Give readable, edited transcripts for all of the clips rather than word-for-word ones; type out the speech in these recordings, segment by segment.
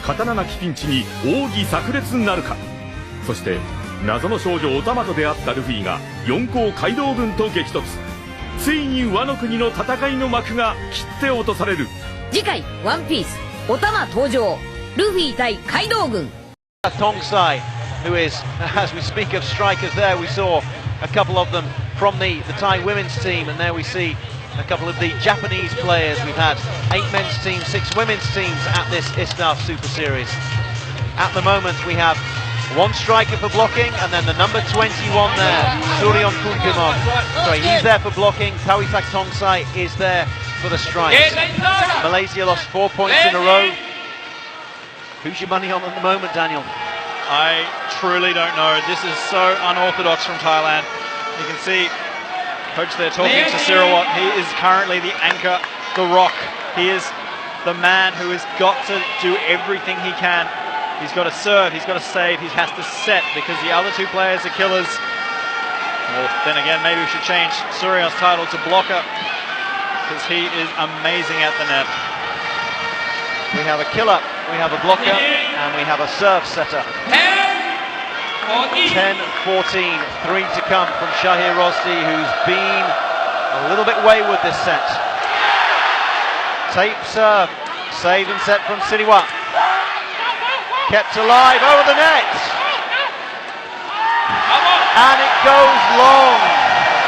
刀なきピンチに奥義炸裂なるか。そして謎の少女オタマと出会ったルフィが四皇カイドウ軍と激突。ついにワノ国の戦いの幕が切って落とされる。次回ワンピースオタマ登場、ルフィ対カイドウ軍。Tongsai, who is, as we speak of strikers there, we saw a couple of them from the Thai women's team, and there we see a couple of the Japanese players. We've had 8 men's teams, 6 women's teams at this ISTAF Super Series. At the moment we have one striker for blocking, and then the number 21 there, Suryon Kunpimon. Sorry, he's there for blocking. Tawisak Tongsai is there for the strikes. Malaysia lost 4 points in a row. Who's your money on at the moment, Daniel? I truly don't know. This is so unorthodox from Thailand. You can see coach there talking to Sirawat. He is currently the anchor, the rock. He is the man who has got to do everything he can. He's got to serve, he's got to save, he has to set, because the other 2 players are killers. Well, then again, maybe we should change Suryon's title to blocker, because he is amazing at the net. We have a killer, we have a blocker, and we have a serve setter. 10-14, 3 to come from Shahir Rosdi, who's been a little bit wayward this set. Tape serve, save and set from Siniwa. Kept alive over the net. And it goes long.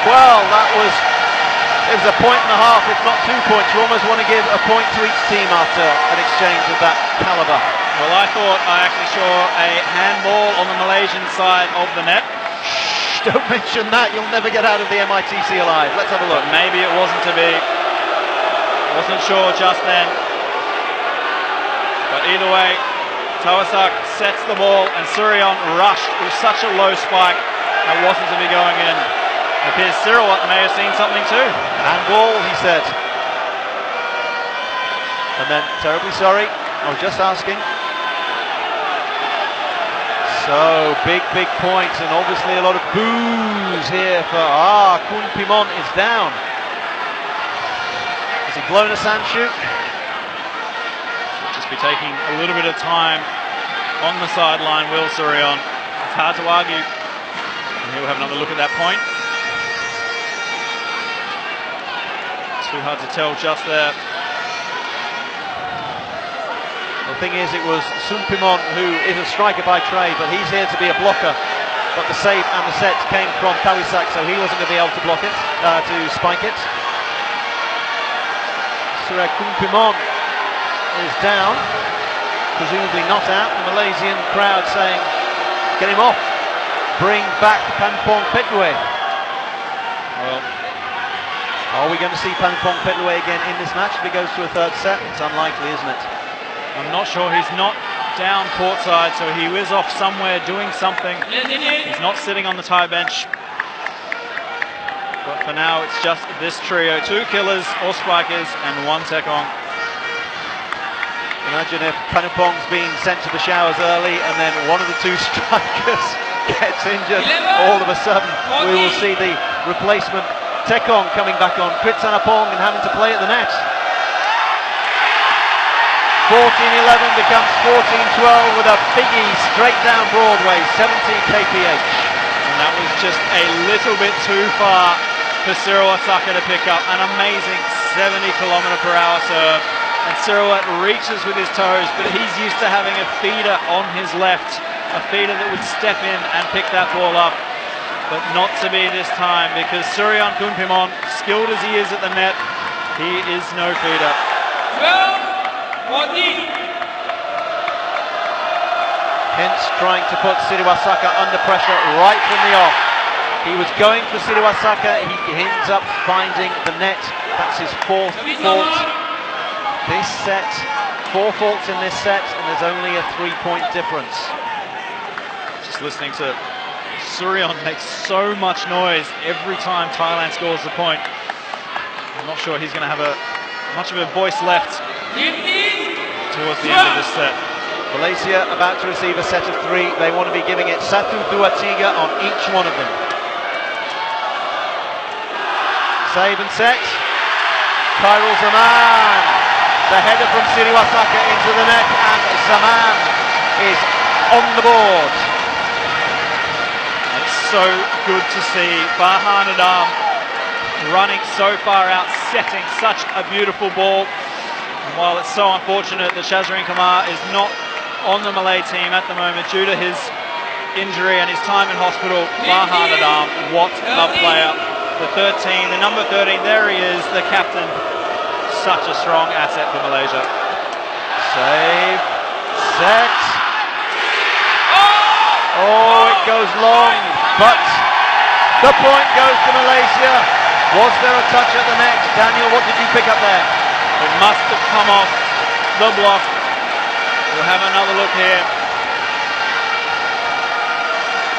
Well, it was a point and a half, if not 2 points. You almost want to give a point to each team after an exchange of that caliber. Well, I thought I actually saw a handball on the Malaysian side of the net. Shh, don't mention that. You'll never get out of the MITC alive. Let's have a look. But maybe it wasn't to be. Wasn't sure just then. But either way, Tawisak sets the ball, and Suryon rushed with such a low spike that wasn't to be going in. It appears Sirawat may have seen something too. Handball, he said. And then, terribly sorry, I was just asking. So, big points, and obviously a lot of boos here for, Kunpimon is down. Has he blown a sand chute? Just be taking a little bit of time on the sideline, will Suryon. It's hard to argue. And he'll have another look at that point. Too hard to tell just there. The thing is, it was Sunpimon, who is a striker by trade, but he's here to be a blocker. But the save and the set came from Tawisak, so he wasn't going to be able to block it, to spike it. Surya Kunpimon is down, presumably not out. The Malaysian crowd saying, get him off, bring back Panpong Petluwe. Well, are we going to see Panpong Petluwe again in this match if he goes to a 3rd set? It's unlikely, isn't it? I'm not sure. He's not down courtside, so he is off somewhere doing something. He's not sitting on the Thai bench. But for now, it's just this trio. 2 killers, all spikers, and 1 Tekong. Imagine if Panupong's been sent to the showers early, and then one of the 2 strikers gets injured. All of a sudden, we will see the replacement Tekong coming back on, Kritsanapong, and having to play at the net. 14-11 becomes 14-12 with a biggie straight down Broadway, 70 kph. And that was just a little bit too far for Sirawat Saka to pick up. An amazing 70km/h serve. And Sirawat reaches with his toes, but he's used to having a feeder on his left. A feeder that would step in and pick that ball up. But not to be this time, because Suryon Kunpimon, skilled as he is at the net, he is no feeder. Hence trying to put Siriwasaka under pressure right from the off. He was going for Siriwasaka, he ends up finding the net. That's his 4th fault this set. 4 faults in this set, and there's only a 3-point difference. Just listening to Suryon make so much noise every time Thailand scores a point. I'm not sure he's going to have much of a voice left towards the end of this set. Malaysia about to receive a set of 3. They want to be giving it 1, 2, 3 on each one of them. Save and set. Khairul Zaman. The header from Siriwasaka into the net, and Zaman is on the board. It's so good to see Farhan Adam running so far out, setting such a beautiful ball. And while it's so unfortunate that Shazrin Kamar is not on the Malay team at the moment due to his injury and his time in hospital, Farhan Adam, what a player. The 13, the number 13, there he is, the captain. Such a strong asset for Malaysia. Save, set. Oh, it goes long, but the point goes to Malaysia. Was there a touch at the net? Daniel, what did you pick up there? It must have come off the block. We'll have another look here.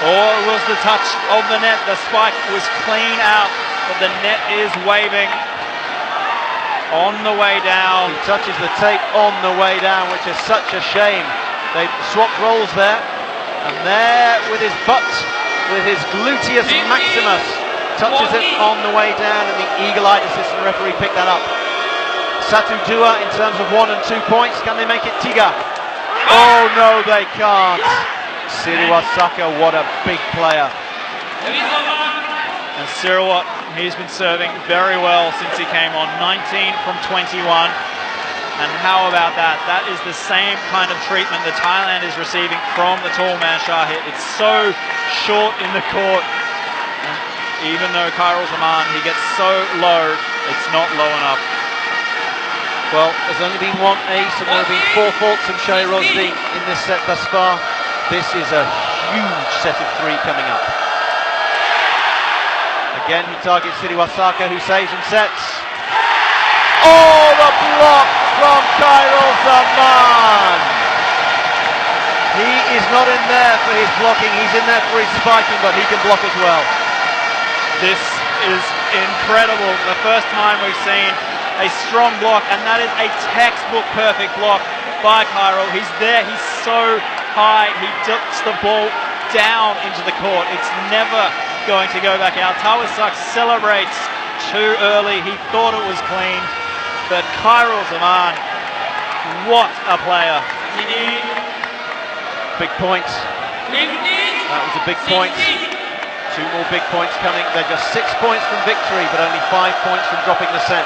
Or it was the touch of the net. The spike was clean out, but the net is waving on the way down. He touches the tape on the way down, which is such a shame. They swapped roles there, and there with his butt, with his gluteus maximus, touches it on the way down, and the eagle-eyed assistant referee picked that up. Satu Dua in terms of 1 and 2 points. Can they make it Tiga? Oh no, they can't. Siriwasaka, what a big player. And Sirawat, he's been serving very well since he came on. 19 from 21. And how about that? That is the same kind of treatment that Thailand is receiving from the tall man Shahid. It's so short in the court. And even though Khairul Zaman, he gets so low, it's not low enough. Well, there's only been one ace and there have been 4 faults from Shai Rosdi in this set thus far. This is a huge set of 3 coming up. Again, he targets Siriwasaka, who saves and sets. Oh, the block from Khairul Zaman! He is not in there for his blocking, he's in there for his spiking, but he can block as well. This is incredible. The first time we've seen a strong block, and that is a textbook perfect block by Khairul. He's there, he's so high, he ducks the ball down into the court. It's never going to go back out. Tawasak celebrates too early. He thought it was clean, but Khairul Zaman, what a player. Big point. That was a big point. 2 more big points coming. They're just 6 points from victory, but only 5 points from dropping the set.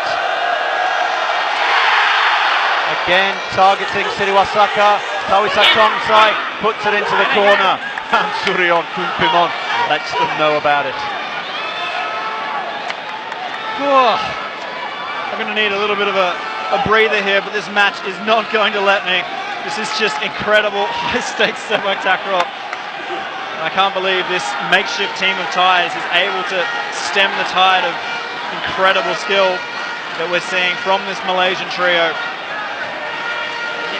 Again, targeting Siriwasaka. Tawisak Tongsai puts it into the corner. And Surion Kunpimon lets them know about it. Oh, I'm going to need a little bit of a breather here, but this match is not going to let me. This is just incredible, high-stakes sepak takraw. I can't believe this makeshift team of Thais is able to stem the tide of incredible skill that we're seeing from this Malaysian trio.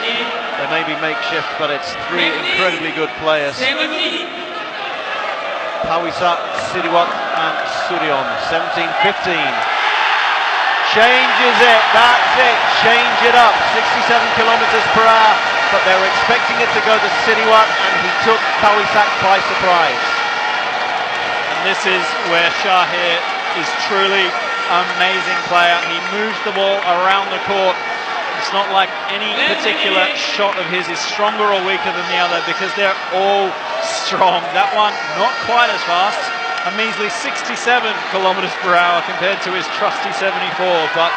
They may be makeshift, but it's 3 incredibly good players. Tawisak, Siriwat and Surion. 17-15. Changes it, that's it, change it up. 67 kilometers per hour, but they were expecting it to go to Siriwat, and he took Tawisak by surprise. And this is where Shahir is truly amazing player. He moves the ball around the court. It's not like any particular shot of his is stronger or weaker than the other, because they're all strong. That one, not quite as fast. A measly 67 kilometers per hour compared to his trusty 74, but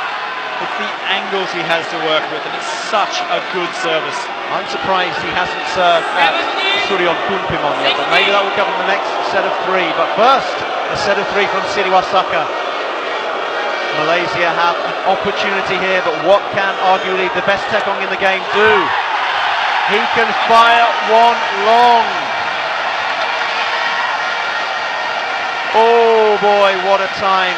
it's the angles he has to work with, and it's such a good service. I'm surprised he hasn't served at Surion Kunpimon yet, but maybe that will come in the next set of 3. But first, a set of 3 from Siriwasaka. Malaysia have an opportunity here, but what can arguably the best Tekong in the game do? He can fire one long. Oh boy, what a time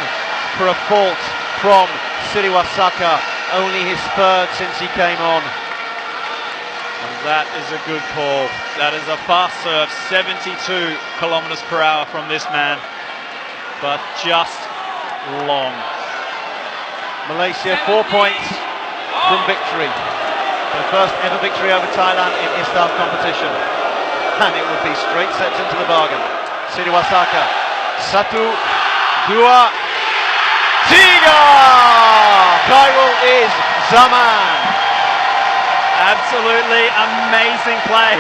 for a fault from Siriwasaka. Only his 3rd since he came on. And that is a good call. That is a fast serve, 72 kilometers per hour from this man, but just long. Malaysia 4 points from victory. Their first ever victory over Thailand in ISTAF competition. And it would be straight sets into the bargain. Siriwasaka. Satu. Dua. Tiga! Khairul is Zaman. Absolutely amazing play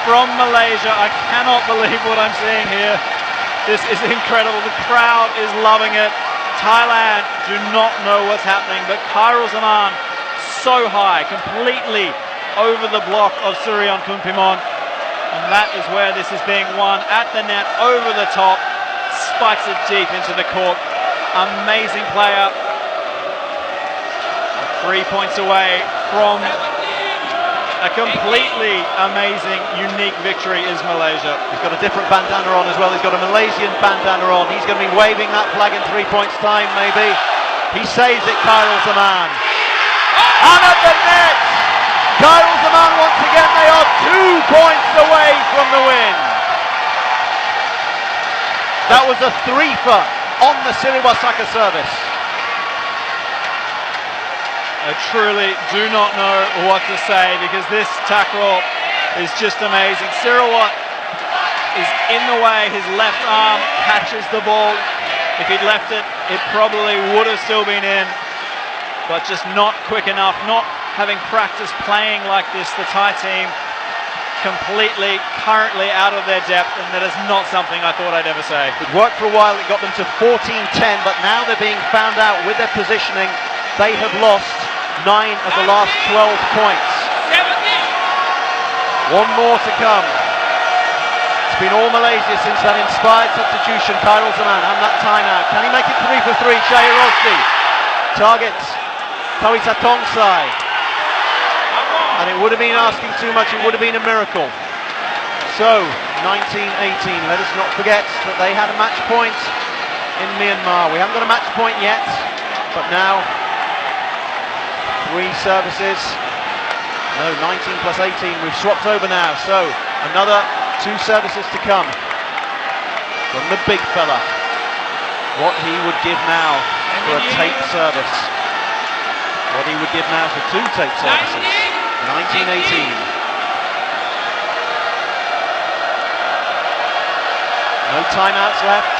from Malaysia. I cannot believe what I'm seeing here. This is incredible. The crowd is loving it. Thailand do not know what's happening, but Khairul Zaman so high, completely over the block of Suryon Kumpimon. And that is where this is being won, at the net, over the top, spikes it deep into the court. Amazing player. 3 points away from a completely amazing, unique victory is Malaysia. He's got a different bandana on as well. He's got a Malaysian bandana on. He's going to be waving that flag in 3 points time, maybe. He saves it, Khairul Zaman. And at the net, Khairul Zaman once again. They are 2 points away from the win. That was a threefer on the Siriwasaka service. I truly do not know what to say, because this tackle is just amazing. Sirawat is in the way. His left arm catches the ball. If he'd left it, it probably would have still been in, but just not quick enough. Not having practiced playing like this, the Thai team completely currently out of their depth, and that is not something I thought I'd ever say. It worked for a while. It got them to 14-10, but now they're being found out with their positioning. They have lost 9 of the last 12 points. 1 more to come. It's been all Malaysia since that inspired substitution, Khairul Zaman, and that timeout. Can he make it 3 for 3? Shahir Rosdi targets Tawisa Tongsai. And it would have been asking too much, it would have been a miracle. So, 1918, let us not forget that they had a match point in Myanmar. We haven't got a match point yet, but now 3 services. No, 19 plus 18. We've swapped over now. So another 2 services to come from the big fella. What he would give now for a tape service. What he would give now for 2 tape services. 1918. No timeouts left.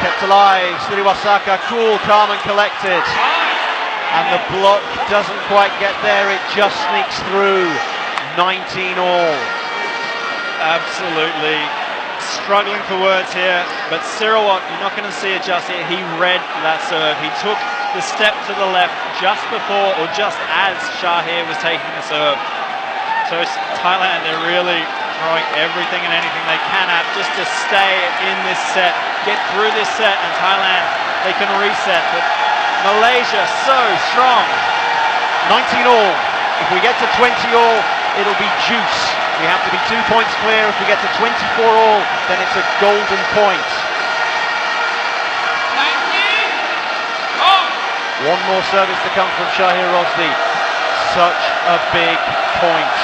Kept alive, Siriwasaka, cool, calm and collected. And the block doesn't quite get there, it just sneaks through. 19 all. Absolutely struggling for words here, but Sirawat, you're not going to see it just here. He read that serve. He took the step to the left just before, or just as Shahir was taking the serve. So Thailand, they're really throwing everything and anything they can at just to stay in this set, get through this set, and Thailand, they can reset. But Malaysia, so strong. 19 all. If we get to 20 all, it'll be juice. We have to be 2 points clear. If we get to 24 all, then it's a golden point. 1 more service to come from Shahir Rosdi. Such a big point.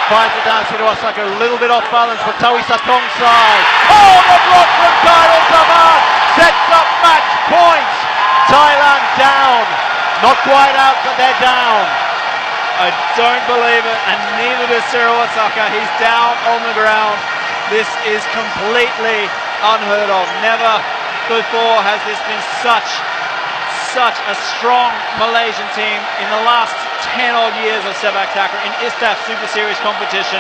Fires it down to Siriwasaka, a little bit off balance for Tawisa Tongsai. Oh, the block from Khairul Zaman sets up match point. Thailand down. Not quite out, but they're down. I don't believe it, and neither does Siriwasaka. He's down on the ground. This is completely unheard of. Never before has this been such a strong Malaysian team in the last 10 odd years of Sepak Takraw in ISTAF Super Series competition.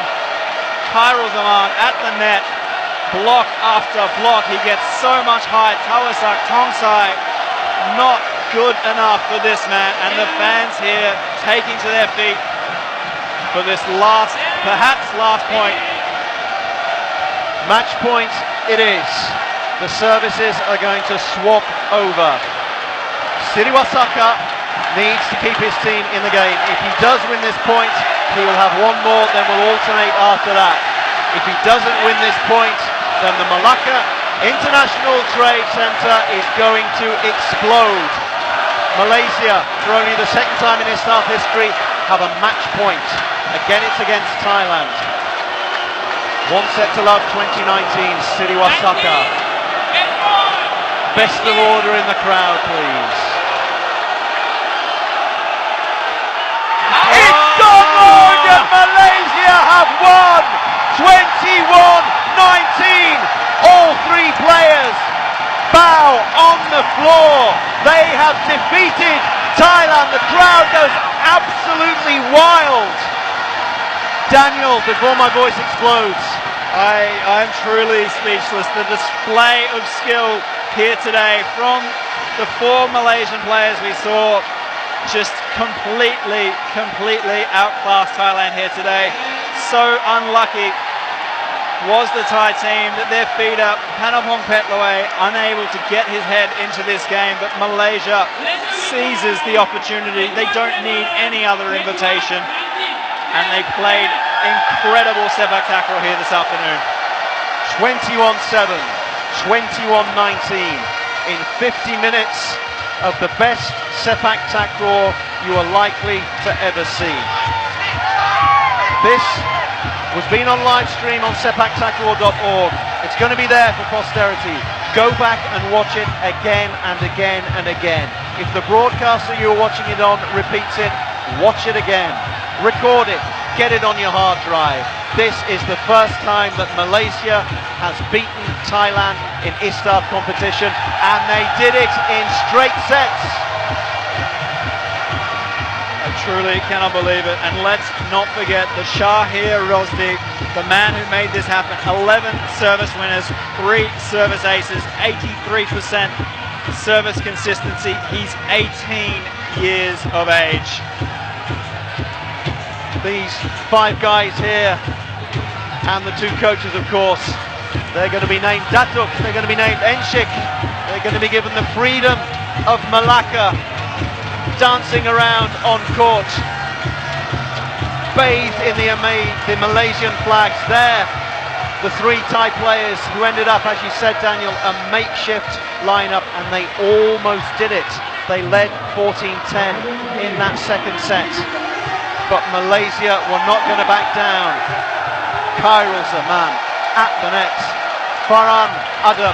Khairul Zaman at the net, block after block. He gets so much height. Tawisa Tongsai, not good enough for this man, and the fans here taking to their feet for this last, perhaps last point. Match point it is. The services are going to swap over. Siriwasaka needs to keep his team in the game. If he does win this point, he will have 1 more, then we'll alternate after that. If he doesn't win this point, then the Malacca International Trade Centre is going to explode. Malaysia, for only the 2nd time in ISTAF history, have a match point. Again, it's against Thailand. 1 set to love, 2019, Siriwasaka. Best of order in the crowd, please. It's gone, Morgan! Malaysia have won! 21-19! All 3 players bow on the floor. They have defeated Thailand. The crowd goes absolutely wild. Daniel, before my voice explodes. I'm truly speechless. The display of skill here today from the 4 Malaysian players we saw just completely outclassed Thailand here today. So unlucky was the Thai team that their feeder, Panapong Petloe, unable to get his head into this game, but Malaysia seizes the opportunity. They don't need any other invitation, and they played incredible sepak takraw here this afternoon. 21-7, 21-19 in 50 minutes of the best sepak takraw you are likely to ever see. This was being on live stream on sepaktakraw.org. It's going to be there for posterity. Go back and watch it again and again and again. If the broadcaster you're watching it on repeats it, watch it again. Record it. Get it on your hard drive. This is the first time that Malaysia has beaten Thailand in ISTAF competition, and they did it in straight sets. I truly cannot believe it. And let's not forget that Shahir Rosdi, the man who made this happen, 11 service winners, 3 service aces, 83% service consistency. He's 18 years of age. These 5 guys here and the 2 coaches, of course, they're going to be named Datuk, they're going to be named Enshik, they're going to be given the freedom of Malacca, dancing around on court, bathed in the Malaysian flags. There, the 3 Thai players who ended up, as you said, Daniel, a makeshift lineup, and they almost did it. They led 14-10 in that second set. But Malaysia were not going to back down. Khairul Zaman at the net. Farhan Adam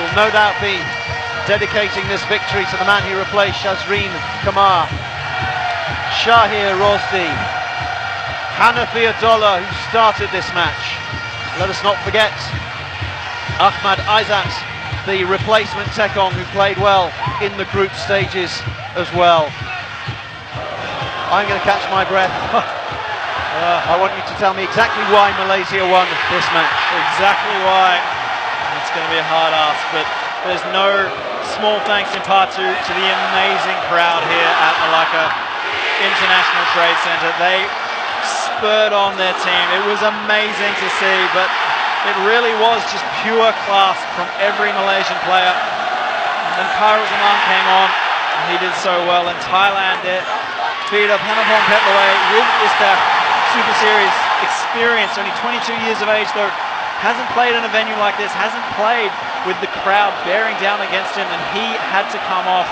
will no doubt be dedicating this victory to the man he replaced, Shazreen Kamar. Shahir Rosdi, Hanafi Adola, who started this match. Let us not forget Ahmad Aizat, the replacement Tekong, who played well in the group stages as well. I'm going to catch my breath. I want you to tell me exactly why Malaysia won this match. Exactly why. It's going to be a hard ask, but there's no small thanks in part to the amazing crowd here at Malacca International Trade Centre. They spurred on their team. It was amazing to see, but it really was just pure class from every Malaysian player. And then Khairul Zaman came on, and he did so well. And Thailand, their feeder Panapong Petloe with ISTAF Super Series experience, only 22 years of age though, hasn't played in a venue like this, hasn't played with the crowd bearing down against him, and he had to come off